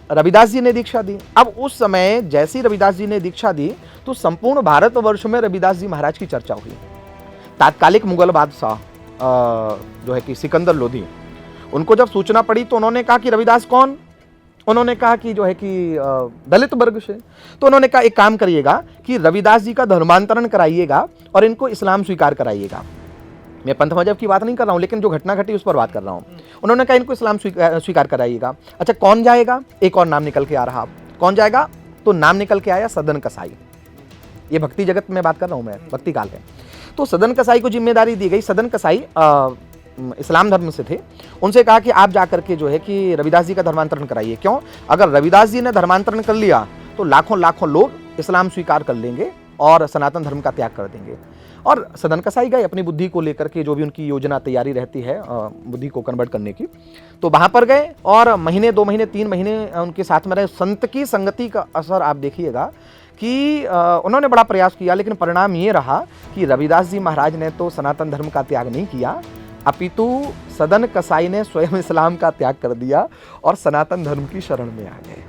रविदास जी ने दीक्षा दी। अब उस समय जैसी रविदास जी ने दीक्षा दी तो संपूर्ण भारतवर्ष में रविदास जी महाराज की चर्चा हुई। तात्कालिक मुगल बादशाह जो है कि सिकंदर लोधी, उनको जब सूचना पड़ी तो उन्होंने कहा कि रविदास कौन? उन्होंने कहा कि जो है कि दलित वर्ग से। तो उन्होंने कहा एक काम करिएगा कि रविदास जी का धर्मांतरण कराइएगा और इनको इस्लाम स्वीकार कराइएगा। मैं पंथ मजहब की बात नहीं कर रहा हूँ, लेकिन जो घटना घटी उस पर बात कर रहा हूँ। उन्होंने कहा इनको इस्लाम स्वीकार कराइएगा। अच्छा, कौन जाएगा? एक और नाम निकल के आ रहा। कौन जाएगा? तो नाम निकल के आया सदन कसाई। ये भक्ति जगत में बात कर रहा हूँ मैं, भक्ति काल में। तो सदन कसाई को जिम्मेदारी दी गई। सदन कसाई इस्लाम धर्म से थे। उनसे कहा कि आप जाकर के जो है कि रविदास जी का धर्मांतरण कराइए। क्यों? अगर रविदास जी ने धर्मांतरण कर लिया तो लाखों लाखों लोग इस्लाम स्वीकार कर लेंगे और सनातन धर्म का त्याग कर देंगे। और सदन कसाई गए अपनी बुद्धि को लेकर के, जो भी उनकी योजना तैयारी रहती है बुद्धि को कन्वर्ट करने की। तो वहां पर गए और महीने, 2 महीने, 3 महीने उनके साथ में रहे। संत की संगति का असर आप देखिएगा कि उन्होंने बड़ा प्रयास किया, लेकिन परिणाम ये रहा कि रविदास जी महाराज ने तो सनातन धर्म का त्याग नहीं किया, अपितु सदन कसाई ने स्वयं इस्लाम का त्याग कर दिया और सनातन धर्म की शरण में आ गए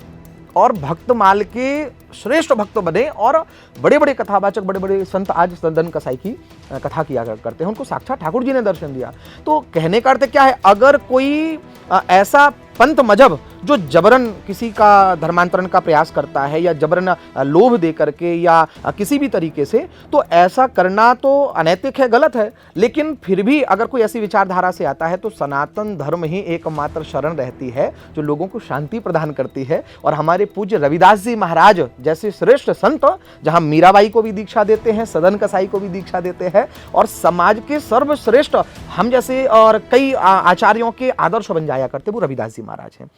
और भक्तमाल के श्रेष्ठ भक्त बने। और बड़े बड़े कथावाचक, बड़े बड़े संत आज सदन कसाई की कथा किया करते हैं। उनको साक्षात ठाकुर जी ने दर्शन दिया। तो कहने का अर्थ क्या है? अगर कोई ऐसा पंथ मजहब जो जबरन किसी का धर्मांतरण का प्रयास करता है या जबरन लोभ दे करके या किसी भी तरीके से, तो ऐसा करना तो अनैतिक है, गलत है। लेकिन फिर भी अगर कोई ऐसी विचारधारा से आता है तो सनातन धर्म ही एकमात्र शरण रहती है जो लोगों को शांति प्रदान करती है। और हमारे पूज्य रविदास जी महाराज जैसे श्रेष्ठ संत, जहां मीराबाई को भी दीक्षा देते हैं, सदन कसाई को भी दीक्षा देते हैं और समाज के सर्वश्रेष्ठ हम जैसे और कई आचार्यों के आदर्श बन जाया करते, वो रविदास जी महाराज हैं।